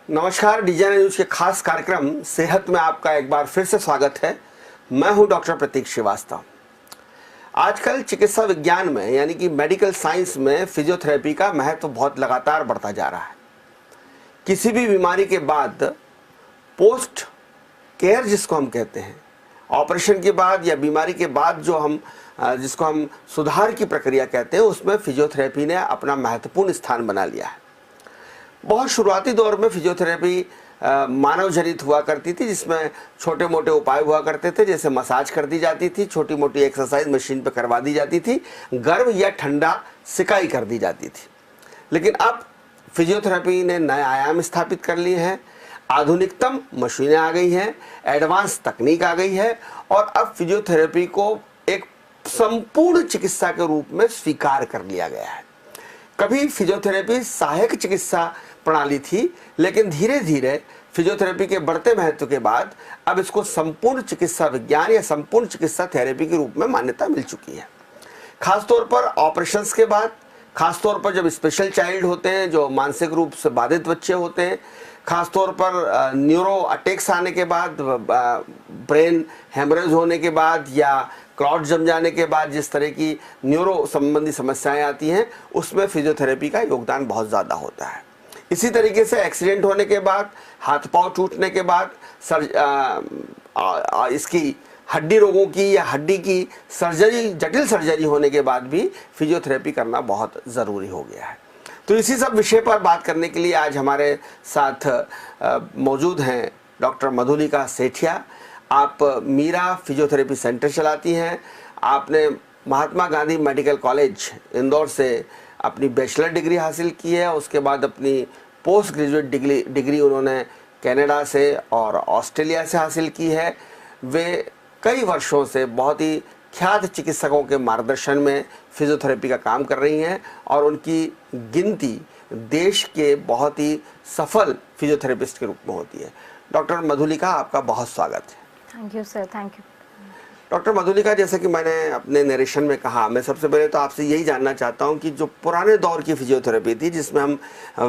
नमस्कार, DJ news के खास कार्यक्रम सेहत में आपका एक बार फिर से स्वागत है। मैं हूं डॉक्टर प्रतीक श्रीवास्तव। आजकल चिकित्सा विज्ञान में यानी कि मेडिकल साइंस में फिजियोथेरेपी का महत्व बहुत लगातार बढ़ता जा रहा है। किसी भी बीमारी के बाद पोस्ट केयर जिसको हम कहते हैं, ऑपरेशन के बाद या बीमारी के बाद जो हम जिसको हम सुधार की प्रक्रिया कहते हैं, उसमें फिजियोथेरेपी ने अपना महत्वपूर्ण स्थान बना लिया है। बहुत शुरुआती दौर में फिजियोथेरेपी मानव जनित हुआ करती थी, जिसमें छोटे मोटे उपाय हुआ करते थे, जैसे मसाज कर दी जाती थी, छोटी मोटी एक्सरसाइज मशीन पर करवा दी जाती थी, गर्म या ठंडा सिकाई कर दी जाती थी। लेकिन अब फिजियोथेरेपी ने नए आयाम स्थापित कर लिए हैं। आधुनिकतम मशीनें आ गई हैं, एडवांस तकनीक आ गई है और अब फिजियोथेरेपी को एक संपूर्ण चिकित्सा के रूप में स्वीकार कर लिया गया है। कभी फिजियोथेरेपी सहायक चिकित्सा प्रणाली थी, लेकिन धीरे धीरे फिजियोथेरेपी के बढ़ते महत्व के बाद अब इसको संपूर्ण चिकित्सा विज्ञान या संपूर्ण चिकित्सा थेरेपी के रूप में मान्यता मिल चुकी है। खासतौर पर ऑपरेशंस के बाद, खासतौर पर जब स्पेशल चाइल्ड होते हैं, जो मानसिक रूप से बाधित बच्चे होते हैं, खासतौर पर न्यूरो अटैक्स आने के बाद, ब्रेन हेमरेज होने के बाद या क्लॉट जम जाने के बाद जिस तरह की न्यूरो संबंधी समस्याएं आती हैं, उसमें फिजियोथेरेपी का योगदान बहुत ज़्यादा होता है। इसी तरीके से एक्सीडेंट होने के बाद, हाथ पांव टूटने के बाद, इसकी हड्डी रोगों की या हड्डी की सर्जरी, जटिल सर्जरी होने के बाद भी फिजियोथेरेपी करना बहुत ज़रूरी हो गया है। तो इसी सब विषय पर बात करने के लिए आज हमारे साथ मौजूद हैं डॉक्टर मधुलिका सेठिया। आप मीरा फिजियोथेरेपी सेंटर चलाती हैं। आपने महात्मा गांधी मेडिकल कॉलेज इंदौर से अपनी बैचलर डिग्री हासिल की है। उसके बाद अपनी पोस्ट ग्रेजुएट डिग्री उन्होंने कनाडा से और ऑस्ट्रेलिया से हासिल की है। वे कई वर्षों से बहुत ही ख्यात चिकित्सकों के मार्गदर्शन में फिजियोथेरेपी का काम कर रही हैं और उनकी गिनती देश के बहुत ही सफल फिजियोथेरेपिस्ट के रूप में होती है। डॉक्टर मधुलिका, आपका बहुत स्वागत है। Thank you sir, thank you. Doctor Madhulika, जैसे कि मैंने अपने नरेशन में कहा, मैं सबसे पहले तो आपसे यही जानना चाहता हूं कि जो पुराने दौर की फिजियोथेरेपी थी, जिसमें हम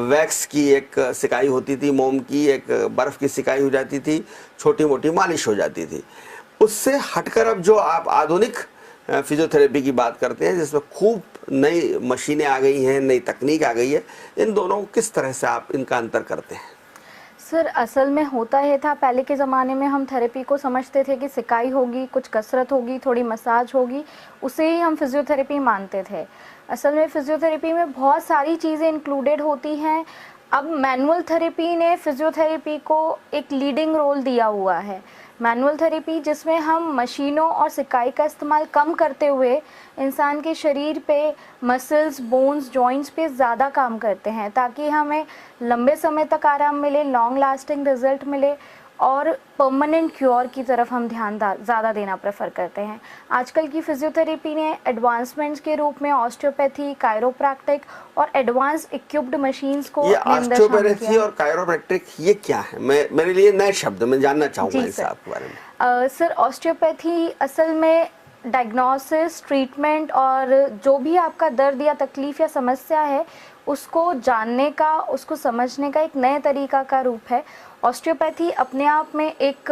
वैक्स की एक सिकाई होती थी, मोम की एक बर्फ़ की सिकाई हो जाती थी, छोटी मोटी मालिश हो जाती थी, उससे हटकर अब जो आप आधुनिक फिजियोथेरेपी की बात करते हैं, जिसमें खूब नई मशीनें आ गई हैं, नई तकनीक आ गई है, इन दोनों को किस तरह से आप इनका अंतर करते हैं? सर, असल में होता ये था, पहले के ज़माने में हम थेरेपी को समझते थे कि सिकाई होगी, कुछ कसरत होगी, थोड़ी मसाज होगी, उसे ही हम फिजियोथेरेपी मानते थे। असल में फिजियोथेरेपी में बहुत सारी चीज़ें इंक्लूडेड होती हैं। अब मैनुअल थेरेपी ने फिजियोथेरेपी को एक लीडिंग रोल दिया हुआ है। मैनुअल थेरेपी जिसमें हम मशीनों और सिकाई का इस्तेमाल कम करते हुए इंसान के शरीर पे मसल्स, बोन्स, जॉइंट्स पे ज़्यादा काम करते हैं, ताकि हमें लंबे समय तक आराम मिले, लॉन्ग लास्टिंग रिजल्ट मिले और परमानेंट क्योर की तरफ हम ध्यान ज़्यादा देना प्रेफर करते हैं। आजकल की फिजियोथेरेपी ने एडवांसमेंट्स के रूप में ऑस्टियोपैथी, कायरोप्रैक्टिक और एडवांस इक्विप्ड मशीन्स को ये ऑस्टियोपैथी और कायरोप्रैक्टिक ये क्या है? मेरे लिए नए शब्द, मैं जानना चाहूँगा इस आपके बारे में। सर, ऑस्टियोपैथी असल में डायग्नोसिस, ट्रीटमेंट और जो भी आपका दर्द या तकलीफ़ या समस्या है उसको जानने का, उसको समझने का एक नए तरीका का रूप है। ऑस्टियोपैथी अपने आप में एक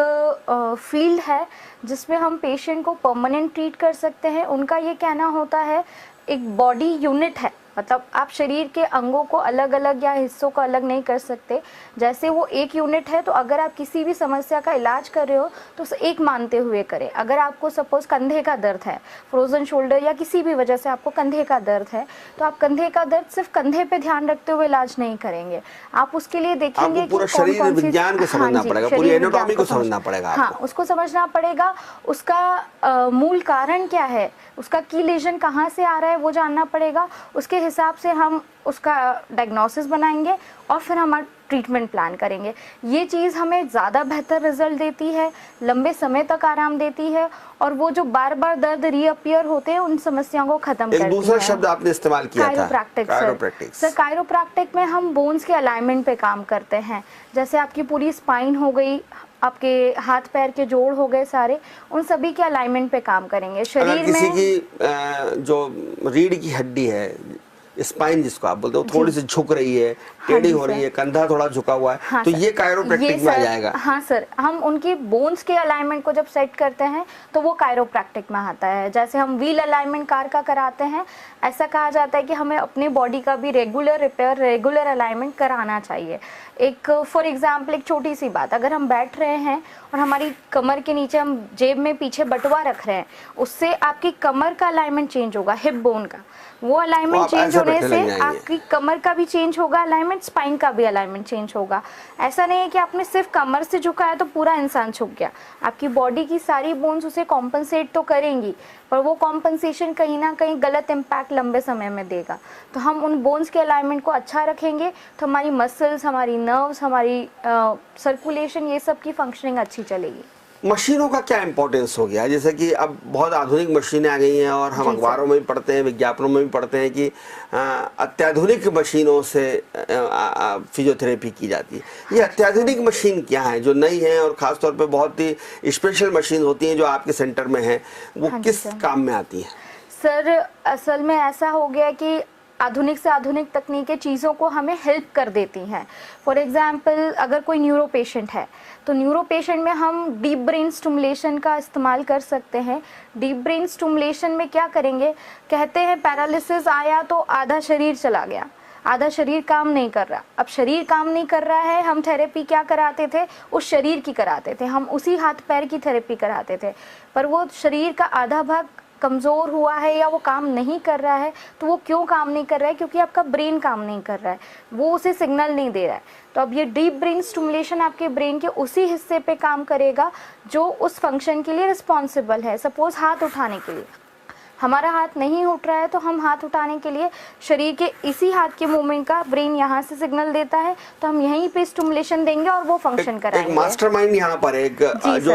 फील्ड है जिसमें हम पेशेंट को परमानेंट ट्रीट कर सकते हैं। उनका ये कहना होता है, एक बॉडी यूनिट है, मतलब आप शरीर के अंगों को अलग अलग या हिस्सों को अलग नहीं कर सकते। जैसे वो एक यूनिट है, तो अगर आप किसी भी समस्या का इलाज कर रहे हो तो उसे एक मानते हुए करें। अगर आपको सपोज कंधे का दर्द है, फ्रोजन शोल्डर या किसी भी वजह से आपको कंधे का दर्द है, तो आप कंधे का दर्द सिर्फ कंधे पे ध्यान रखते हुए इलाज नहीं करेंगे। आप उसके लिए देखेंगे कि पूरा शरीर विज्ञान को समझना पड़ेगा, पूरी एनाटॉमी को समझना पड़ेगा। हाँ, उसको समझना पड़ेगा। उसका मूल कारण क्या है, उसका की लेजन कहाँ से आ रहा है वो जानना पड़ेगा। उसके हिसाब से हम उसका डायग्नोसिस बनाएंगे और फिर हमारा ट्रीटमेंट प्लान करेंगे। ये चीज़ हमें ज़्यादा बेहतर रिजल्ट देती है, लंबे समय तक आराम देती है और वो जो बार बार दर्द रीअपियर होते हैं उन समस्याओं को खत्म करती है। एक दूसरा शब्द आपने इस्तेमाल किया था, कायरोप्रैक्टिक। सर, कायरोप्रैक्टिक में हम बोन्स के अलाइनमेंट पे काम करते हैं। जैसे आपकी पूरी स्पाइन हो गई, आपके हाथ पैर के जोड़ हो गए सारे, उन सभी के अलाइनमेंट पे काम करेंगे। शरीर में किसी की जो रीढ़ की हड्डी है, स्पाइन जिसको आप बोलते हो थोड़ी सी झुक रही है, टेढ़ी हो रही है, कंधा थोड़ा झुका हुआ है, हाँ तो सर, ये कायरोप्रैक्टिक में आ जाएगा। हाँ सर, हम उनकी बोन्स के अलाइनमेंट को जब सेट करते हैं तो वो कायरोप्रैक्टिक में आता है। जैसे हम व्हील अलाइनमेंट कार का कराते हैं, ऐसा कहा जाता है कि हमें अपनी बॉडी का भी रेगुलर रिपेयर, रेगुलर अलाइनमेंट कराना चाहिए। एक फॉर एग्जांपल एक छोटी सी बात, अगर हम बैठ रहे हैं और हमारी कमर के नीचे हम जेब में पीछे बटुआ रख रहे हैं, उससे आपकी कमर का अलाइनमेंट चेंज होगा, हिप बोन का। वो अलाइनमेंट चेंज होने से आपकी कमर का भी चेंज होगा अलाइनमेंट, स्पाइन का भी अलाइनमेंट चेंज होगा। ऐसा नहीं है कि आपने सिर्फ कमर से झुकाया तो पूरा इंसान झुक गया, आपकी बॉडी की सारी बोन्स उसे कॉम्पनसेट तो करेंगी, पर वो कॉम्पनसेशन कहीं ना कहीं गलत इम्पैक्ट लंबे समय में देगा। तो हम उन बोन्स के अलाइनमेंट को अच्छा रखेंगे तो हमारी मसल्स, हमारी नर्व्स, हमारी सर्कुलेशन, ये सब की फंक्शनिंग अच्छी चलेगी। मशीनों का क्या इंपॉर्टेंस हो गया? जैसे कि अब बहुत आधुनिक मशीनें आ गई हैं और हम अखबारों में भी पढ़ते हैं, विज्ञापनों में भी पढ़ते हैं कि अत्याधुनिक मशीनों से फिजियोथेरेपी की जाती है। ये अत्याधुनिक मशीन क्या है जो नई है और ख़ास तौर पे बहुत ही स्पेशल मशीन होती हैं जो आपके सेंटर में है, वो किस काम में आती हैं? सर असल में ऐसा हो गया कि आधुनिक से आधुनिक तकनीकें चीज़ों को हमें हेल्प कर देती हैं। फॉर एग्जांपल अगर कोई न्यूरो पेशेंट है तो न्यूरो पेशेंट में हम डीप ब्रेन स्टिमुलेशन का इस्तेमाल कर सकते हैं। डीप ब्रेन स्टिमुलेशन में क्या करेंगे, कहते हैं पैरालिसिस आया तो आधा शरीर चला गया, आधा शरीर काम नहीं कर रहा। अब शरीर काम नहीं कर रहा है, हम थेरेपी क्या कराते थे, उस शरीर की कराते थे, हम उसी हाथ पैर की थेरेपी कराते थे, पर वो शरीर का आधा भाग कमज़ोर हुआ है या वो काम नहीं कर रहा है। तो वो क्यों काम नहीं कर रहा है? क्योंकि आपका ब्रेन काम नहीं कर रहा है, वो उसे सिग्नल नहीं दे रहा है। तो अब ये डीप ब्रेन स्टिमुलेशन आपके ब्रेन के उसी हिस्से पे काम करेगा जो उस फंक्शन के लिए रिस्पॉन्सिबल है। सपोज़ हाथ उठाने के लिए हमारा हाथ नहीं उठ रहा है तो हम हाथ उठाने के लिए शरीर के इसी हाथ के मूवमेंट का ब्रेन यहाँ से सिग्नल देता है, तो हम यहीं पे स्टिमुलेशन देंगे और वो फंक्शन कराएंगे। एक मास्टरमाइंड यहाँ पर एक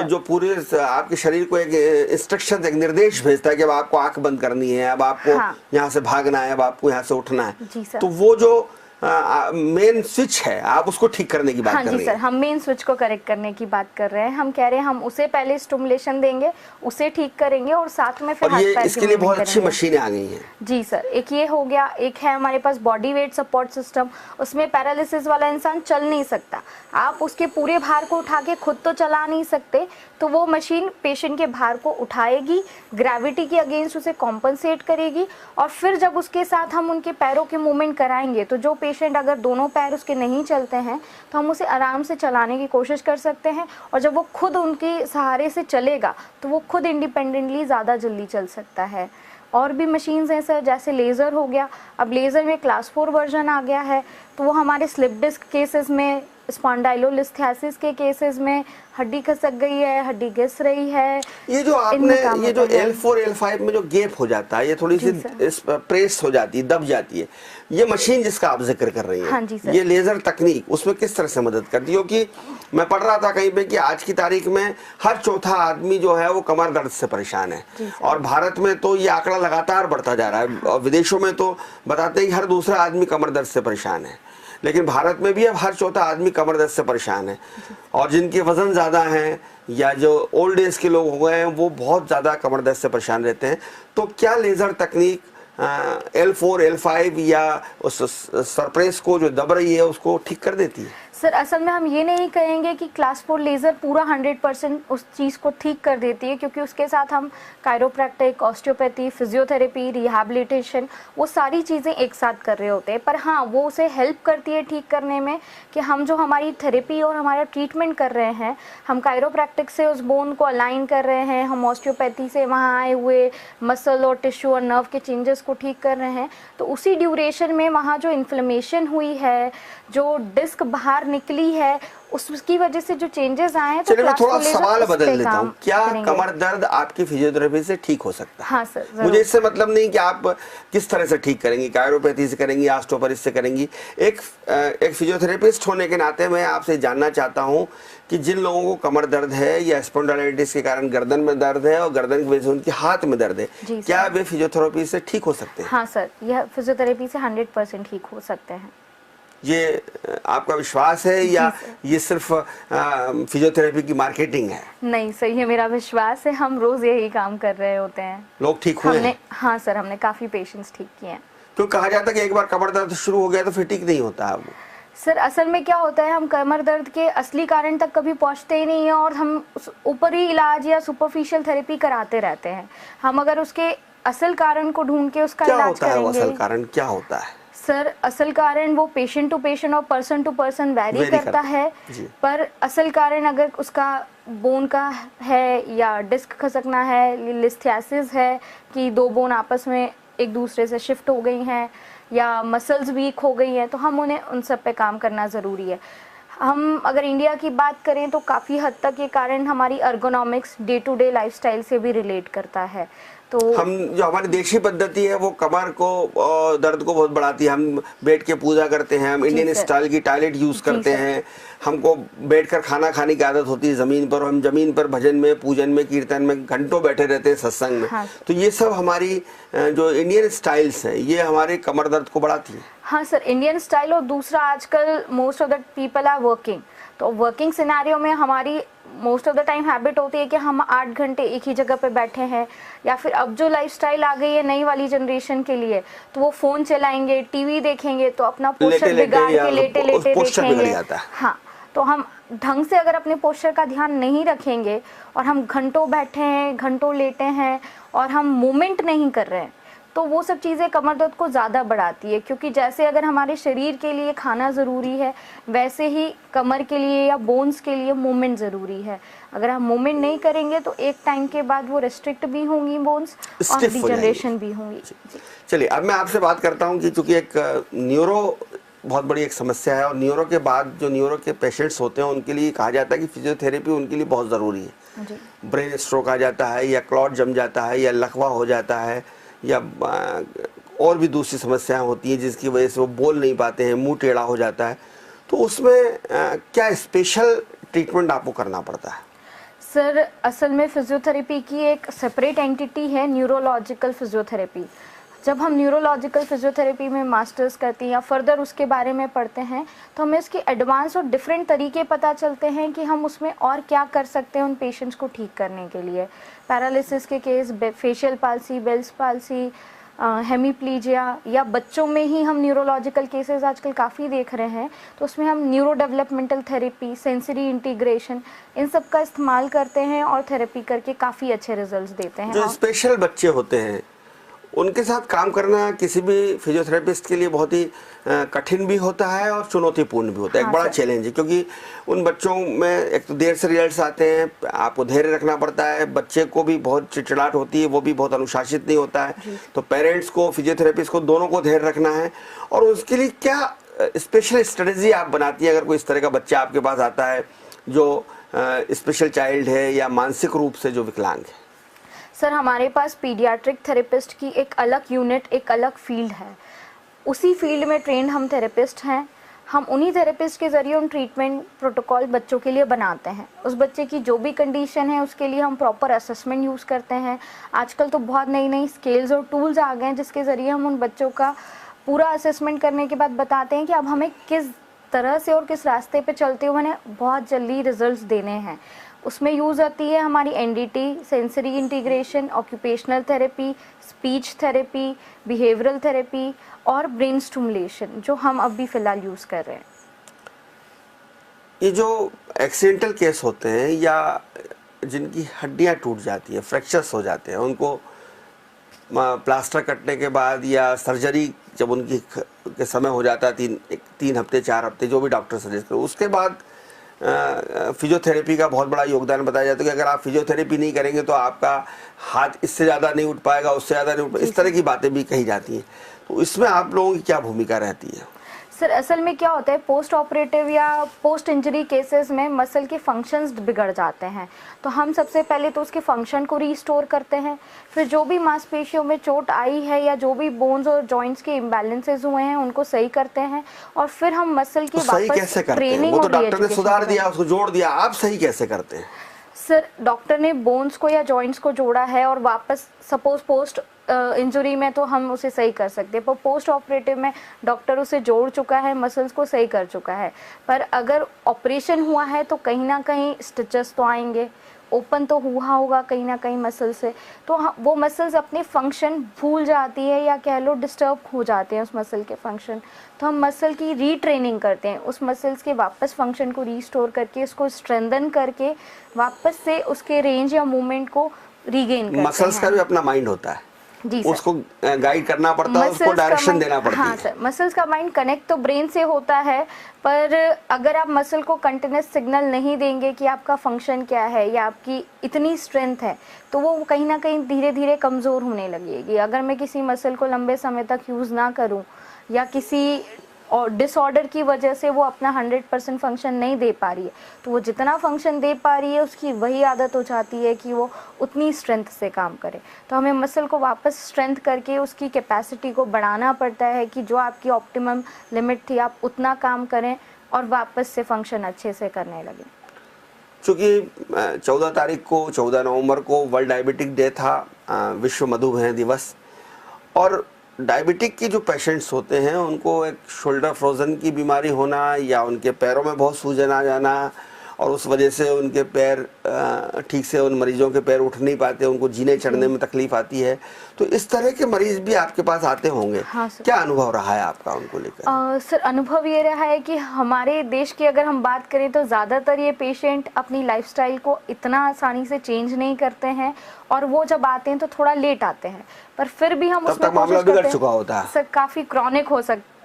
जो पूरे आपके शरीर को एक इंस्ट्रक्शन, एक निर्देश भेजता है कि अब आपको आंख बंद करनी है, अब आपको यहाँ से भागना है, अब आपको यहाँ से उठना है। तो वो जो मेन स्विच है आप उसको ठीक करने की बात कर रहे हैं। हाँ जी सर, हम मेन स्विच को करेक्ट करने की बात कर रहे हैं। हम कह रहे हैं हम उसे पहले स्टिमुलेशन देंगे, उसे ठीक करेंगे और साथ में फिर हाथ पैर इसके लिए बहुत अच्छी मशीनें आ गई हैं। जी सर, एक ये हो गया, एक है हमारे पास बॉडी वेट सपोर्ट सिस्टम। उसमें पैरालिसिस वाला इंसान चल नहीं सकता, आप उसके पूरे भार को उठा के खुद तो चला नहीं सकते, तो वो मशीन पेशेंट के भार को उठाएगी, ग्रेविटी के अगेंस्ट उसे कॉम्पनसेट करेगी, और फिर जब उसके साथ हम उनके पैरों के मूवमेंट कराएंगे तो जो पेशेंट अगर दोनों पैर उसके नहीं चलते हैं तो हम उसे आराम से चलाने की कोशिश कर सकते हैं, और जब वो खुद उनके सहारे से चलेगा तो वो खुद इंडिपेंडेंटली ज़्यादा जल्दी चल सकता है। और भी मशीन्स हैं सर, जैसे लेज़र हो गया। अब लेज़र में क्लास 4 वर्जन आ गया है, तो वो हमारे स्लिप डिस्क केसेस में, स्पॉन्डाइलोलिस्थेसिस के केसेस में, हड्डी खसक गई है, हड्डी घिस रही है, ये जो आपने ये जो L4 L5 में जो गैप हो जाता है, ये थोड़ी सी प्रेस हो जाती है, दब जाती है, ये मशीन जिसका आप जिक्र कर रही हैं, हाँ जी सर, ये लेजर तकनीक उसमें किस तरह से मदद करती है? क्योंकि मैं पढ़ रहा था कहीं पे कि आज की तारीख में हर चौथा आदमी जो है वो कमर दर्द से परेशान है, और भारत में तो ये आंकड़ा लगातार बढ़ता जा रहा है, और विदेशों में तो बताते हैं कि हर दूसरा आदमी कमर दर्द से परेशान है, लेकिन भारत में भी अब हर चौथा आदमी कमर दर्द से परेशान है। और जिनके वजन ज़्यादा हैं या जो ओल्ड एज के लोग हो गए हैं वो बहुत ज़्यादा कमर दर्द से परेशान रहते हैं। तो क्या लेज़र तकनीक L4 L5 या उस सरप्रेस को जो दब रही है उसको ठीक कर देती है? सर असल में हम ये नहीं कहेंगे कि क्लास 4 लेज़र पूरा 100% उस चीज़ को ठीक कर देती है, क्योंकि उसके साथ हम कायरोप्रैक्टिक, ऑस्टियोपैथी, फिजियोथेरेपी, रिहैबिलिटेशन, वो सारी चीज़ें एक साथ कर रहे होते हैं। पर हाँ, वो उसे हेल्प करती है ठीक करने में कि हम जो हमारी थेरेपी और हमारा ट्रीटमेंट कर रहे हैं, हम कायरोप्रैक्टिक से उस बोन को अलाइन कर रहे हैं, हम ऑस्टियोपैथी से वहाँ आए हुए मसल और टिश्यू और नर्व के चेंजेस को ठीक कर रहे हैं, तो उसी ड्यूरेशन में वहाँ जो इन्फ्लेमेशन हुई है, जो डिस्क बाहर निकली है, उसकी वजह से जो चेंजेस आए हैं, तो चलिए मैं थोड़ा सवाल बदल देता हूँ, क्या कमर दर्द आपकी फिजियोथेरेपी से ठीक हो सकता है? हाँ सर, मुझे इससे मतलब नहीं कि आप किस तरह से ठीक करेंगी, कायरोपैथी से करेंगी, ऑस्टियोपैथी से करेंगी। एक फिजियोथेरेपिस्ट होने के नाते मैं आपसे जानना चाहता हूँ कि जिन लोगों को कमर दर्द है या स्पॉन्डिलाइटिस के कारण गर्दन में दर्द है और गर्दन की वजह से उनके हाथ में दर्द है, क्या वे फिजियोथेरेपी से ठीक हो सकते हैं? हाँ सर, यह फिजियोथेरेपी से 100% ठीक हो सकते हैं। ये आपका विश्वास है या ये सिर्फ फिजियोथेरेपी की मार्केटिंग है? नहीं सर, ये मेरा विश्वास है, हम रोज यही काम कर रहे होते हैं। लोग ठीक हुए हैं? हाँ सर, हमने काफ़ी पेशेंट्स ठीक किए हैं। क्यों कहा जाता है कि एक बार कमर दर्द शुरू हो गया तो फिर ठीक नहीं होता है वो? सर असल में क्या होता है, हम कमर दर्द के असली कारण तक कभी पहुंचते ही नहीं हैं और हम ऊपरी इलाज या सुपरफिशियल थेरेपी कराते रहते हैं। हम अगर उसके असल कारण को ढूंढ के उसका इलाज करेंगे। वो असल कारण क्या होता है? सर असल कारण वो पेशेंट टू पेशेंट और पर्सन टू पर्सन वैरी करता है, पर असल कारण अगर उसका बोन का है या डिस्क खसकना है, लिस्थेसिस है कि दो बोन आपस में एक दूसरे से शिफ्ट हो गई हैं या मसल्स वीक हो गई हैं, तो हम उन्हें उन सब पे काम करना ज़रूरी है। हम अगर इंडिया की बात करें तो काफ़ी हद तक ये कारण हमारी ergonomics day to day lifestyle से भी रिलेट करता है। तो हम जो हमारी देशी पद्धति है वो कमर को दर्द को बहुत बढ़ाती है। हम बैठ के पूजा करते हैं, हम इंडियन स्टाइल की टॉयलेट यूज़ करते हैं, हमको बैठकर खाना खाने की आदत होती है ज़मीन पर, हम ज़मीन पर भजन में, पूजन में, कीर्तन में घंटों बैठे रहते हैं, सत्संग में। तो ये सब हमारी जो इंडियन स्टाइल्स हैं ये हमारे कमर दर्द को बढ़ाती है। हाँ सर, इंडियन स्टाइल और दूसरा आजकल most of the people are working, तो वर्किंग सिनेरियो में हमारी most of the time habit होती है कि हम 8 घंटे एक ही जगह पे बैठे हैं, या फिर अब जो लाइफस्टाइल आ गई है नई वाली जनरेशन के लिए, तो वो फ़ोन चलाएंगे, टीवी देखेंगे, तो अपना पोस्चर बिगाड़ के लेटे लेटे देखेंगे। हाँ, तो हम ढंग से अगर अपने पोस्चर का ध्यान नहीं रखेंगे और हम घंटों बैठे हैं, घंटों लेटे हैं और हम मूवमेंट नहीं कर रहे हैं, तो वो सब चीज़ें कमर दर्द को ज़्यादा बढ़ाती है। क्योंकि जैसे अगर हमारे शरीर के लिए खाना ज़रूरी है, वैसे ही कमर के लिए या बोन्स के लिए मूवमेंट ज़रूरी है। अगर हम मूवमेंट नहीं करेंगे तो एक टाइम के बाद वो रिस्ट्रिक्ट भी होंगी बोन्स और डिजनरेशन भी होंगी। चलिए अब मैं आपसे बात करता हूँ कि चूँकि एक न्यूरो बहुत बड़ी एक समस्या है और न्यूरो के बाद जो न्यूरो के पेशेंट्स होते हैं उनके लिए कहा जाता है कि फिजियोथेरेपी उनके लिए बहुत ज़रूरी है। ब्रेन स्ट्रोक आ जाता है या क्लॉट जम जाता है या लकवा हो जाता है या और भी दूसरी समस्याएं होती हैं जिसकी वजह से वो बोल नहीं पाते हैं, मुंह टेढ़ा हो जाता है, तो उसमें क्या स्पेशल ट्रीटमेंट आपको करना पड़ता है? सर असल में फिजियोथेरेपी की एक सेपरेट एंटिटी है न्यूरोलॉजिकल फिजियोथेरेपी। जब हम न्यूरोलॉजिकल फिजियोथेरेपी में मास्टर्स करते हैं या फर्दर उसके बारे में पढ़ते हैं तो हमें उसके एडवांस और डिफरेंट तरीके पता चलते हैं कि हम उसमें और क्या कर सकते हैं उन पेशेंट्स को ठीक करने के लिए। पैरालिसिस के case, facial palsy, Bell's palsy, hemiplegia या बच्चों में ही हम न्यूरोलॉजिकल केसेस आजकल काफ़ी देख रहे हैं, तो उसमें हम neuro developmental therapy, sensory integration, इन सब का इस्तेमाल करते हैं और थेरेपी करके काफ़ी अच्छे रिजल्ट्स देते हैं। जो स्पेशल बच्चे होते हैं उनके साथ काम करना किसी भी फिजियोथेरेपिस्ट के लिए बहुत ही कठिन भी होता है और चुनौतीपूर्ण भी होता है। एक बड़ा चैलेंज है क्योंकि उन बच्चों में एक तो देर से रिजल्ट्स आते हैं, आपको धैर्य रखना पड़ता है, बच्चे को भी बहुत चिड़चिड़ाहट होती है, वो भी बहुत अनुशासित नहीं होता है, तो पेरेंट्स को, फिजियोथेरेपिस्ट को, दोनों को धैर्य रखना है। और उसके लिए क्या स्पेशल स्ट्रेटजी आप बनाती है अगर कोई इस तरह का बच्चा आपके पास आता है जो स्पेशल चाइल्ड है या मानसिक रूप से जो विकलांग है? सर हमारे पास पीडियाट्रिक थेरेपिस्ट की एक अलग यूनिट, एक अलग फील्ड है। उसी फील्ड में ट्रेंड हम थेरेपिस्ट हैं। हम उन्हीं थेरेपिस्ट के ज़रिए उन ट्रीटमेंट प्रोटोकॉल बच्चों के लिए बनाते हैं। उस बच्चे की जो भी कंडीशन है उसके लिए हम प्रॉपर असेसमेंट यूज़ करते हैं। आजकल तो बहुत नई नई स्केल्स और टूल्स आ गए हैं जिसके ज़रिए हम उन बच्चों का पूरा असेसमेंट करने के बाद बताते हैं कि अब हमें किस तरह से और किस रास्ते पे चलते हुए उन्हें बहुत जल्दी रिजल्ट्स देने हैं। उसमें यूज़ आती है हमारी NDT, sensory integration, occupational therapy, speech therapy, behavioural therapy और ब्रेन स्टिमुलेशन, जो हम अभी फ़िलहाल यूज़ कर रहे हैं। ये जो एक्सीडेंटल केस होते हैं या जिनकी हड्डियां टूट जाती है, फ्रैक्चर्स हो जाते हैं, उनको प्लास्टर कटने के बाद या सर्जरी जब उनकी के समय हो जाता है 3 हफ्ते 4 हफ्ते जो भी डॉक्टर सजेस्ट करे, उसके बाद फिजियोथेरेपी का बहुत बड़ा योगदान बताया जाता है कि अगर आप फिजियोथेरेपी नहीं करेंगे तो आपका हाथ इससे ज़्यादा नहीं उठ पाएगा, उससे ज़्यादा नहीं उठ पाएगा, इस तरह की बातें भी कही जाती हैं। तो इसमें आप लोगों की क्या भूमिका रहती है? सर असल में क्या होता है, पोस्ट ऑपरेटिव या पोस्ट इंजरी केसेस में मसल के फंक्शंस बिगड़ जाते हैं, तो हम सबसे पहले तो उसके फंक्शन को रीस्टोर करते हैं। फिर जो भी मांसपेशियों में चोट आई है या जो भी बोन्स और जॉइंट्स के इम्बैलेंसेस हुए हैं उनको सही करते हैं और फिर हम मसल की वापस ट्रेनिंग। वो तो डॉक्टर ने सुधार दिया, उसको जोड़ दिया, आप सही कैसे करते हैं? सर डॉक्टर ने बोन्स को या जॉइंट्स को जोड़ा है और वापस सपोज पोस्ट इंजरी में तो हम उसे सही कर सकते हैं, पर पोस्ट ऑपरेटिव में डॉक्टर उसे जोड़ चुका है, मसल्स को सही कर चुका है। पर अगर ऑपरेशन हुआ है तो कहीं ना कहीं स्टिचेस तो आएंगे, ओपन तो हुआ होगा कहीं ना कहीं मसल से, तो वो मसल्स अपने फंक्शन भूल जाती है या कह लो डिस्टर्ब हो जाते हैं उस मसल के फंक्शन। तो हम मसल की रीट्रेनिंग करते हैं, उस मसल्स के वापस फंक्शन को रीस्टोर करके उसको स्ट्रेंथन करके वापस से उसके रेंज या मूवमेंट को रीगेन करते हैं। मसल्स का भी अपना माइंड होता है जी सर, उसको गाइड करना पड़ता है, उसको डायरेक्शन देना पड़ती हाँ है। सर, मसल्स का माइंड कनेक्ट तो ब्रेन से होता है, पर अगर आप मसल को कंटिन्यूस सिग्नल नहीं देंगे कि आपका फंक्शन क्या है या आपकी इतनी स्ट्रेंथ है, तो वो कहीं ना कहीं धीरे धीरे कमज़ोर होने लगेगी। अगर मैं किसी मसल को लंबे समय तक यूज़ ना करूँ या किसी और डिसऑर्डर की वजह से वो अपना 100% फंक्शन नहीं दे पा रही है, तो वो जितना फंक्शन दे पा रही है उसकी वही आदत हो जाती है कि वो उतनी स्ट्रेंथ से काम करे। तो हमें मसल को वापस स्ट्रेंथ करके उसकी कैपेसिटी को बढ़ाना पड़ता है कि जो आपकी ऑप्टिमम लिमिट थी आप उतना काम करें और वापस से फंक्शन अच्छे से करने लगे। चूँकि 14 तारीख को 14 नवंबर को वर्ल्ड डायबिटिक डे था, विश्व मधुमेह दिवस, और डायबिटिक के जो पेशेंट्स होते हैं उनको एक शोल्डर फ्रोजन की बीमारी होना या उनके पैरों में बहुत सूजन आ जाना और उस वजह से उनके पैर ठीक से उन मरीजों के पैर उठ नहीं पाते, उनको जीने चढ़ने में तकलीफ आती है। तो इस तरह के मरीज भी आपके पास आते होंगे। हाँ सर। क्या अनुभव रहा है आपका उनको लेकर? सर, अनुभव ये रहा है कि हमारे देश की अगर हम बात करें तो ज़्यादातर ये पेशेंट अपनी लाइफस्टाइल को इतना आसानी से चेंज नहीं करते हैं और वो जब आते हैं तो थोड़ा लेट आते हैं, पर फिर भी हम उसमें मामला कोशिश बिगड़ करते चुका हैं। होता है सर, काफ़ी क्रॉनिक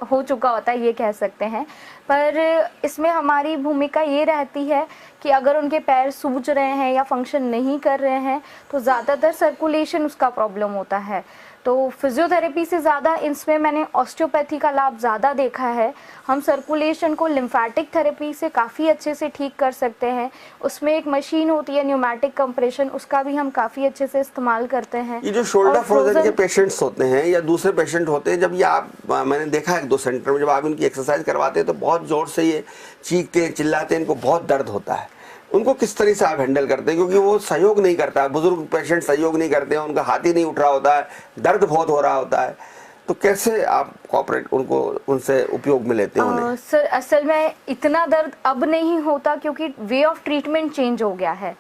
हो चुका होता है, ये कह सकते हैं। पर इसमें हमारी भूमिका ये रहती है कि अगर उनके पैर सूज रहे हैं या फंक्शन नहीं कर रहे हैं तो ज़्यादातर सर्कुलेशन उसका प्रॉब्लम होता है। तो फिजियोथेरेपी से ज़्यादा इसमें मैंने ऑस्टियोपैथी का लाभ ज़्यादा देखा है। हम सर्कुलेशन को लिम्फेटिक थेरेपी से काफ़ी अच्छे से ठीक कर सकते हैं। उसमें एक मशीन होती है न्यूमैटिक कंप्रेशन, उसका भी हम काफ़ी अच्छे से इस्तेमाल करते हैं। ये जो शोल्डर फ्रोजन के पेशेंट्स होते हैं या दूसरे पेशेंट होते हैं, जब ये आप, मैंने देखा है 1-2 सेंटर में, जब आप इनकी एक्सरसाइज करवाते हैं तो बहुत ज़ोर से ये चीखते हैं, चिल्लाते हैं, इनको बहुत दर्द होता है। उनको किस तरह से आप हैंडल करते हैं? क्योंकि वो सहयोग नहीं करता है, बुजुर्ग पेशेंट सहयोग नहीं करते हैं, उनका हाथ ही नहीं उठ रहा होता है, दर्द बहुत हो रहा होता है, तो कैसे आप कोऑपरेट उनको उनसे उपयोग में लेते हैं उन्हें? सर, असल में इतना दर्द अब नहीं होता क्योंकि वे ऑफ ट्रीटमेंट चेंज हो गया है।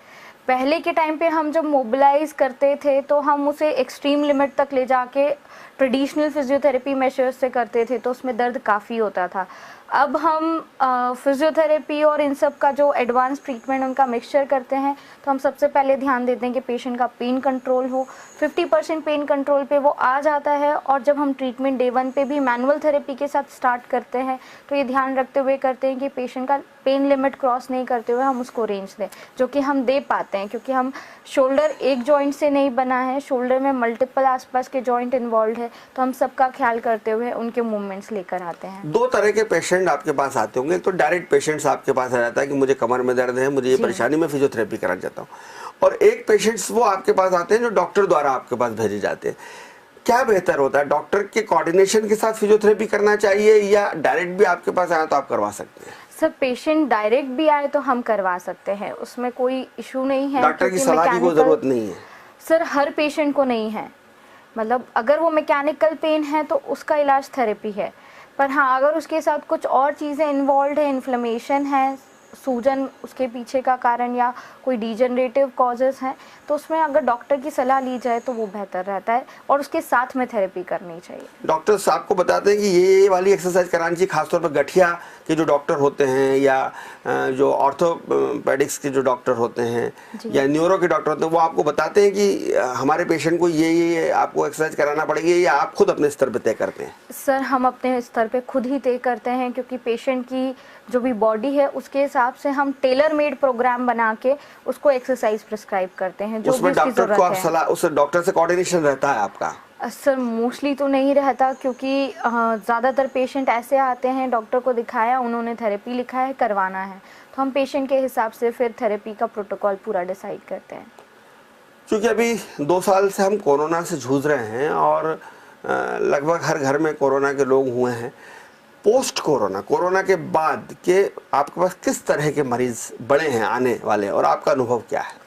पहले के टाइम पे हम जब मोबिलाइज करते थे तो हम उसे एक्सट्रीम लिमिट तक ले जाके ट्रेडिशनल फिजियोथेरेपी मेजर्स से करते थे, तो उसमें दर्द काफ़ी होता था। अब हम फिजियोथेरेपी और इन सब का जो एडवांस ट्रीटमेंट उनका मिक्सचर करते हैं, तो हम सबसे पहले ध्यान देते हैं कि पेशेंट का पेन कंट्रोल हो। 50% पेन कंट्रोल पे वो आ जाता है, और जब हम ट्रीटमेंट डे 1 पे भी मैनुअल थेरेपी के साथ स्टार्ट करते हैं तो ये ध्यान रखते हुए करते हैं कि पेशेंट का पेन लिमिट क्रॉस नहीं करते हुए हम उसको रेंज दें, जो कि हम दे पाते हैं क्योंकि हम शोल्डर एक जॉइंट से नहीं बना है, शोल्डर में मल्टीपल आसपास के जॉइंट इन्वॉल्व है, तो हम सबका ख्याल करते हुए उनके मूवमेंट्स लेकर आते हैं। 2 तरह के पेशेंट आपके पास आते होंगे। एक तो डायरेक्ट पेशेंट्स आपके पास आ जाता है कि मुझे कमर में दर्द है, मुझे ये परेशानी, मैं फिजियोथेरेपी कराना चाहता हूँ, और एक पेशेंट्स वो आपके पास आते हैं जो डॉक्टर द्वारा आपके पास भेजे जाते हैं। क्या बेहतर होता है, डॉक्टर के कोऑर्डिनेशन के साथ फिजियोथेरेपी करना चाहिए या डायरेक्ट भी आपके पास आया तो आप करवा सकते हैं? सर, पेशेंट डायरेक्ट भी आए तो हम करवा सकते हैं, उसमें कोई इशू नहीं है। डॉक्टर की सलाह की कोई जरूरत नहीं है? सर, हर पेशेंट को नहीं है, मतलब अगर वो मैकेनिकल पेन है तो उसका इलाज थेरेपी है, पर हाँ अगर उसके साथ कुछ और चीज़ें इन्वॉल्व है, इन्फ्लेमेशन है, सूजन उसके पीछे का कारण या कोई डिजेनरेटिव कॉजेज़ हैं, तो उसमें अगर डॉक्टर की सलाह ली जाए तो वो बेहतर रहता है और उसके साथ में थेरेपी करनी चाहिए। डॉक्टर्स आपको बताते हैं कि ये वाली एक्सरसाइज करानी चाहिए, खासतौर पर गठिया के जो डॉक्टर होते हैं या जो ऑर्थोपेडिक्स के जो डॉक्टर होते हैं या न्यूरो के डॉक्टर होते हैं, वो आपको बताते हैं कि हमारे पेशेंट को ये आपको एक्सरसाइज कराना पड़ेगी, या आप खुद अपने स्तर पर तय करते हैं? सर, हम अपने स्तर पे खुद ही तय करते हैं क्योंकि पेशेंट की जो भी बॉडी है उसके हिसाब से हम टेलर मेड प्रोग्राम बना के उसको एक्सरसाइज प्रिस्क्राइब करते हैं जो भी उसकी जरूरत है। सलाह, उस डॉक्टर से कोऑर्डिनेशन रहता है आपका? सर, मोस्टली तो नहीं रहता क्योंकि ज़्यादातर पेशेंट ऐसे आते हैं, डॉक्टर को दिखाया, उन्होंने थेरेपी लिखा है, करवाना है, तो हम पेशेंट के हिसाब से फिर थेरेपी का प्रोटोकॉल पूरा डिसाइड करते हैं। क्योंकि अभी 2 साल से हम कोरोना से जूझ रहे हैं और लगभग हर घर में कोरोना के लोग हुए हैं। पोस्ट कोरोना, कोरोना के बाद के आपके पास किस तरह के मरीज बड़े हैं आने वाले, और आपका अनुभव क्या है?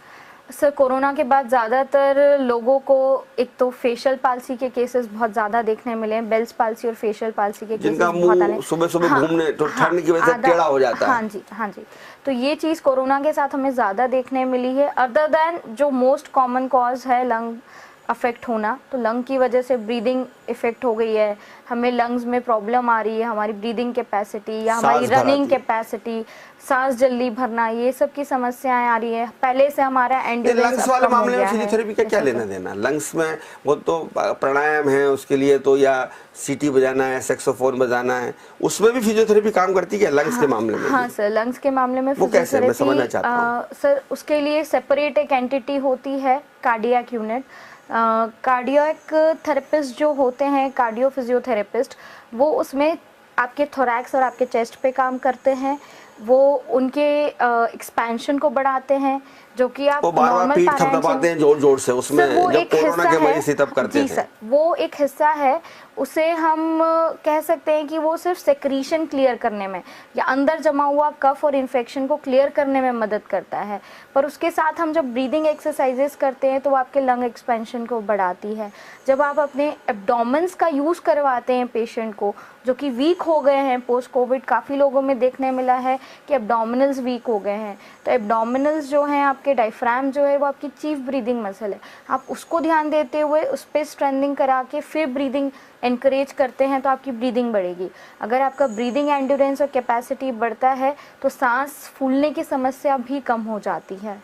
सर कोरोना के बाद ज़्यादातर लोगों को एक तो फेशियल पाल्सी के केसेस बहुत ज़्यादा देखने मिले हैं, बेल्स पाल्सी और फेशियल पाल्सी के केसेस जिनका बहुत आने। मुंह सुबह सुबह घूमने तो ठंड की वजह से टेढ़ा हो जाता है। हाँ जी, हाँ जी। तो ये चीज़ कोरोना के साथ हमें ज़्यादा देखने मिली है। अदर देन जो मोस्ट कॉमन कॉज है लंग अफेक्ट होना, तो लंग की वजह से ब्रीदिंग इफेक्ट हो गई है, हमें लंग्स में प्रॉब्लम आ रही है, हमारी ब्रीदिंग कैपेसिटी या हमारी रनिंग कैपेसिटी, सांस जल्दी भरना, ये सब की समस्याएं आ रही है। पहले से हमारा एंडोरेंस लंग्स वाले मामले में फिजियोथेरेपी का क्या लेना देना? लंग्स में वो तो प्राणायाम है उसके लिए, तो या सीटी बजाना है, सैक्सोफोन बजाना है, उसमें भी फिजियोथेरेपी काम करती है लंग्स के मामले में? हाँ सर, लंग्स के मामले में वो कैसे, मैं समझना चाहता हूँ। सर उसके लिए सेपरेट एक एंटिटी होती है, कार्डियक यूनिट। कार्डियक थेरेपिस्ट जो होते हैं, कार्डियो फिजियोथेरेपिस्ट, वो उसमें आपके थोरैक्स और आपके चेस्ट पे काम करते हैं। वो उनके एक्सपेंशन को बढ़ाते हैं, जो कि आप नॉर्मल पीठ थपथपाते हैं जोर जोर से, उसमें जब कोरोना के मरीज तब करते थे। सर वो एक हिस्सा है, उसे हम कह सकते हैं कि वो सिर्फ सेक्रीशन क्लियर करने में या अंदर जमा हुआ कफ और इन्फेक्शन को क्लियर करने में मदद करता है। पर उसके साथ हम जब ब्रीदिंग एक्सरसाइजेस करते हैं तो वो आपके लंग एक्सपेंशन को बढ़ाती है। जब आप अपने एब्डोमेंस का यूज़ करवाते हैं पेशेंट को, जो कि वीक हो गए हैं पोस्ट कोविड, काफ़ी लोगों में देखने मिला है कि एब्डोमिनल्स वीक हो गए हैं, तो एब्डोमिनल्स जो हैं, आपके डायफ्राम जो है वो आपकी चीफ ब्रीदिंग मसल है, आप उसको ध्यान देते हुए उस पर स्ट्रेंथनिंग करा के फिर ब्रीदिंग एनकरेज करते हैं तो आपकी ब्रीदिंग बढ़ेगी। अगर आपका ब्रीदिंग एंड्योरेंस और कैपेसिटी बढ़ता है तो सांस फूलने की समस्या भी कम हो जाती है।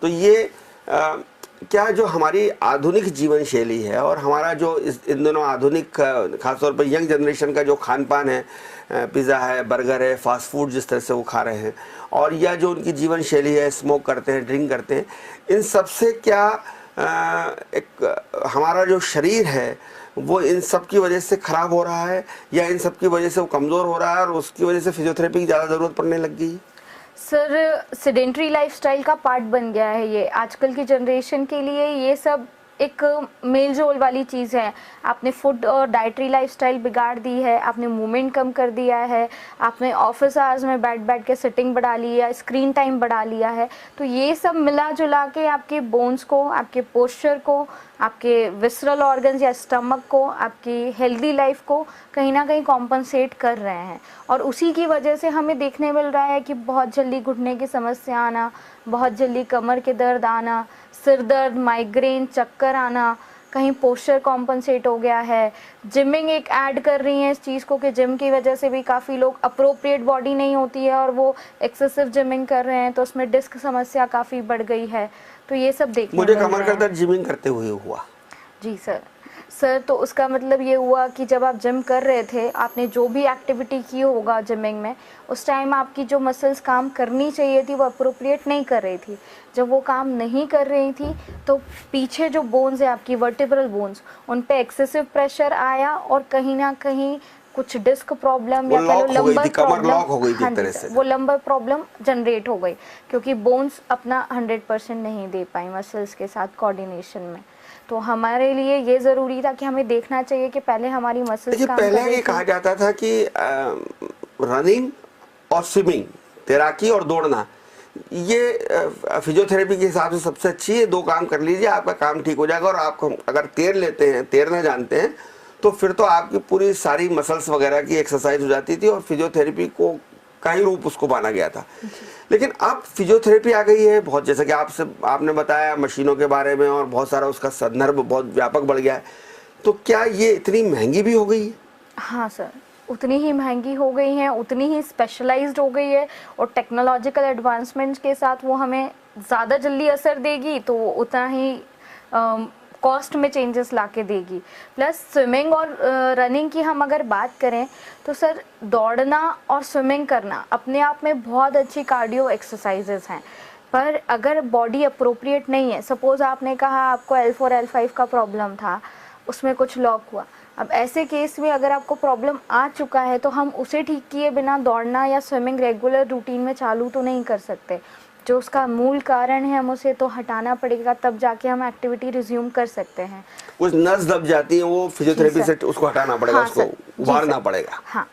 तो ये क्या जो हमारी आधुनिक जीवन शैली है और हमारा जो इन दोनों आधुनिक खासतौर पर यंग जनरेशन का जो खान पान है, पिज़्ज़ा है, बर्गर है, फास्ट फूड जिस तरह से वो खा रहे हैं, और या जो उनकी जीवन शैली है, स्मोक करते हैं, ड्रिंक करते हैं, इन सब से क्या एक हमारा जो शरीर है वो इन सब की वजह से ख़राब हो रहा है, या इन सब की वजह से वो कमज़ोर हो रहा है और उसकी वजह से फिजियोथेरेपी की ज़्यादा ज़रूरत पड़ने लग गई? सर सेडेंट्री लाइफस्टाइल का पार्ट बन गया है ये आजकल की जनरेशन के लिए। ये सब एक मेल जोल वाली चीज़ है। आपने फूड और डाइटरी लाइफस्टाइल बिगाड़ दी है, आपने मूवमेंट कम कर दिया है, आपने ऑफिस आवर्स में बैठ के सिटिंग बढ़ा ली है, स्क्रीन टाइम बढ़ा लिया है। तो ये सब मिला जुला के आपके बोन्स को, आपके पोस्चर को, आपके विसरल ऑर्गन्स या स्टमक को, आपकी हेल्दी लाइफ को कहीं ना कहीं कॉम्पनसेट कर रहे हैं। और उसी की वजह से हमें देखने मिल रहा है कि बहुत जल्दी घुटने की समस्या आना, बहुत जल्दी कमर के दर्द आना, सिर दर्द, माइग्रेन, चक्कर आना, कहीं पोस्चर कॉम्पनसेट हो गया है। जिमिंग एक ऐड कर रही है इस चीज़ को कि जिम की वजह से भी काफ़ी लोग अप्रोप्रिएट बॉडी नहीं होती है और वो एक्सेसिव जिमिंग कर रहे हैं, तो उसमें डिस्क समस्या काफ़ी बढ़ गई है। तो ये सब देखने मुझे कमर का दर्द जिमिंग करते हुए हुआ। जी सर, तो उसका मतलब ये हुआ कि जब आप जिम कर रहे थे, आपने जो भी एक्टिविटी की होगा जिमिंग में, उस टाइम आपकी जो मसल्स काम करनी चाहिए थी वो अप्रोप्रिएट नहीं कर रही थी। जब वो काम नहीं कर रही थी तो पीछे जो बोन्स है आपकी वर्टिब्रल बोन्स, उन पे एक्सेसिव प्रेशर आया और कहीं ना कहीं कुछ डिस्क प्रॉब्लम या कह लो लंबर प्रॉब्लम, वो लंबर प्रॉब्लम जनरेट हो गई क्योंकि बोन्स अपना 100% नहीं दे पाई मसल्स के साथ कोऑर्डिनेशन में। तो हमारे लिए ये ज़रूरी था कि हमें देखना चाहिए कि पहले हमारी मसल्स काम पहले ये कहा जाता था कि रनिंग और स्विमिंग, तैराकी और दौड़ना, ये फिजियोथेरेपी के हिसाब से सबसे अच्छी है। 2 काम कर लीजिए, आपका काम ठीक हो जाएगा। और आप अगर तैरना जानते हैं तो फिर तो आपकी पूरी सारी मसल्स वगैरह की एक्सरसाइज हो जाती थी और फिजियोथेरेपी को का ही रूप उसको माना गया था। लेकिन अब फिजियोथेरेपी आ गई है बहुत, जैसा कि आपने बताया मशीनों के बारे में, और बहुत सारा उसका संदर्भ बहुत व्यापक बढ़ गया है। तो क्या ये इतनी महंगी भी हो गई है? हाँ सर, उतनी ही महंगी हो गई हैं, उतनी ही स्पेशलाइज्ड हो गई है, और टेक्नोलॉजिकल एडवांसमेंट्स के साथ वो हमें ज़्यादा जल्दी असर देगी तो उतना ही कॉस्ट में चेंजेस लाके देगी। प्लस स्विमिंग और रनिंग की हम अगर बात करें तो सर दौड़ना और स्विमिंग करना अपने आप में बहुत अच्छी कार्डियो एक्सरसाइजेस हैं, पर अगर बॉडी अप्रोप्रिएट नहीं है, सपोज़ आपने कहा आपको L4 L5 का प्रॉब्लम था, उसमें कुछ लॉक हुआ, अब ऐसे केस में अगर आपको प्रॉब्लम आ चुका है तो हम उसे ठीक किए बिना दौड़ना या स्विमिंग रेगुलर रूटीन में चालू तो नहीं कर सकते। जो उसका मूल कारण है हम उसे तो हटाना पड़ेगा, तब जाके हम एक्टिविटी रिज्यूम कर सकते हैं। कुछ नस दब जाती है, वो फिजियोथेरेपी से उसको हटाना पड़ेगा, हाँ, उसको उभारना पड़ेगा। हाँ।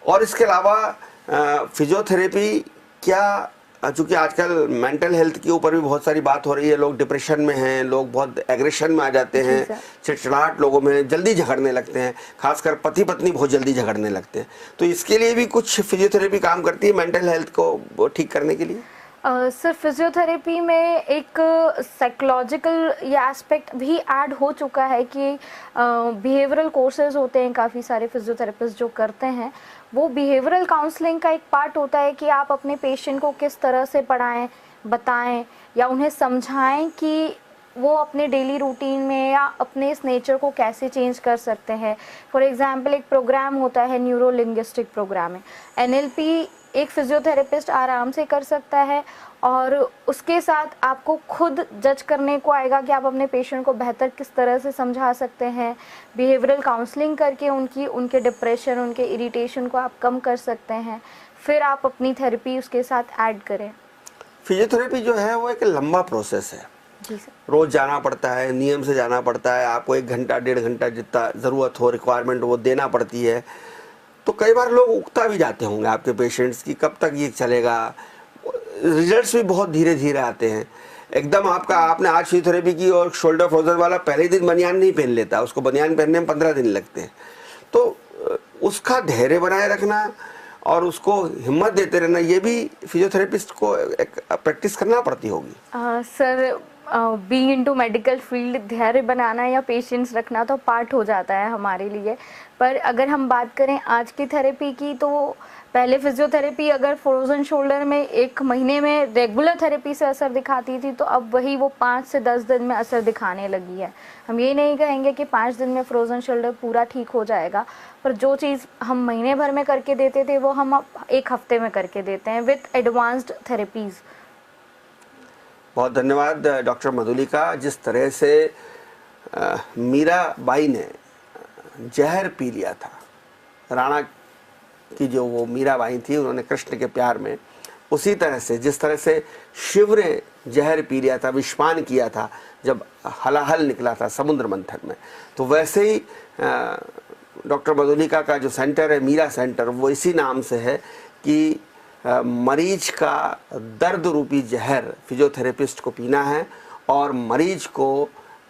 और इसके अलावा फिजियोथेरेपी क्या चूंकि आजकल मेंटल हेल्थ के ऊपर भी बहुत सारी बात हो रही है, लोग डिप्रेशन में हैं, लोग बहुत एग्रेशन में आ जाते जी हैं, सर। चिड़चिड़ाहट लोगों में, जल्दी झगड़ने लगते हैं, खासकर पति पत्नी बहुत जल्दी झगड़ने लगते हैं। तो इसके लिए भी कुछ फिजियोथेरेपी काम करती है मेंटल हेल्थ को ठीक करने के लिए? सर फिजियोथेरेपी में एक साइकोलॉजिकल ये एस्पेक्ट भी ऐड हो चुका है कि बिहेवियरल कोर्सेज होते हैं, काफ़ी सारे फिजियोथेरेपिस्ट जो करते हैं, वो बिहेवियरल काउंसलिंग का एक पार्ट होता है कि आप अपने पेशेंट को किस तरह से पढ़ाएं, बताएं या उन्हें समझाएं कि वो अपने डेली रूटीन में या अपने इस नेचर को कैसे चेंज कर सकते हैं। फॉर एग्जांपल एक प्रोग्राम होता है न्यूरो लिंग्विस्टिक प्रोग्रामिंग, एनएलपी एक फिजियोथेरेपिस्ट आराम से कर सकता है और उसके साथ आपको खुद जज करने को आएगा कि आप अपने पेशेंट को बेहतर किस तरह से समझा सकते हैं। बिहेवियरल काउंसलिंग करके उनके डिप्रेशन, उनके इरिटेशन को आप कम कर सकते हैं, फिर आप अपनी थेरेपी उसके साथ ऐड करें। फिजियोथेरेपी जो है वो एक लंबा प्रोसेस है। जी सर। रोज जाना पड़ता है, नियम से जाना पड़ता है, आपको 1 घंटा 1.5 घंटा जितना ज़रूरत हो, रिक्वायरमेंट वो देना पड़ती है। तो कई बार लोग उकता भी जाते होंगे आपके पेशेंट्स की, कब तक ये चलेगा। रिजल्ट्स भी बहुत धीरे धीरे आते हैं। एकदम आपने आज फिजियोथेरेपी की और शोल्डर फ्रोजन वाला पहले दिन बनियान नहीं पहन लेता, उसको बनियान पहनने में 15 दिन लगते हैं। तो उसका धैर्य बनाए रखना और उसको हिम्मत देते रहना, ये भी फिजियोथेरेपिस्ट को एक प्रैक्टिस करना पड़ती होगी। Sir being into medical field, धैर्य बनाना या पेशेंस रखना तो पार्ट हो जाता है हमारे लिए। पर अगर हम बात करें आज की थेरेपी की, तो पहले फिजियोथेरेपी अगर फ्रोजन शोल्डर में 1 महीने में रेगुलर थेरेपी से असर दिखाती थी, तो अब वही वो 5 से 10 दिन में असर दिखाने लगी है। हम ये नहीं कहेंगे कि 5 दिन में फ्रोजन शोल्डर पूरा ठीक हो जाएगा, पर जो चीज़ हम महीने भर में करके देते थे वो हम अब 1 हफ्ते में करके देते हैं विथ एडवांस्ड थेरेपीज़। बहुत धन्यवाद डॉक्टर मधुलिका। जिस तरह से मीराबाई ने जहर पी लिया था, राणा की जो वो मीराबाई थी, उन्होंने कृष्ण के प्यार में, उसी तरह से जिस तरह से शिव ने जहर पी लिया था, विषपान किया था जब हलाहल निकला था समुद्र मंथन में, तो वैसे ही डॉक्टर मधुलिका का जो सेंटर है, मीरा सेंटर, वो इसी नाम से है कि मरीज का दर्द रूपी जहर फिजियोथेरेपिस्ट को पीना है और मरीज को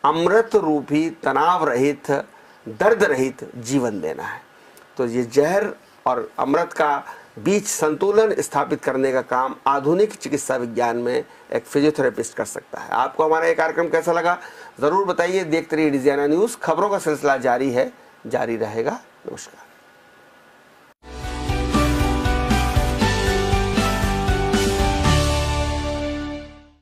अमृत रूपी तनाव रहित, दर्द रहित जीवन देना है। तो ये जहर और अमृत का बीच संतुलन स्थापित करने का काम आधुनिक चिकित्सा विज्ञान में एक फिजियोथेरेपिस्ट कर सकता है। आपको हमारा ये कार्यक्रम कैसा लगा ज़रूर बताइए। देखते रहिए डिजियाना न्यूज़। खबरों का सिलसिला जारी है, जारी रहेगा। नमस्कार।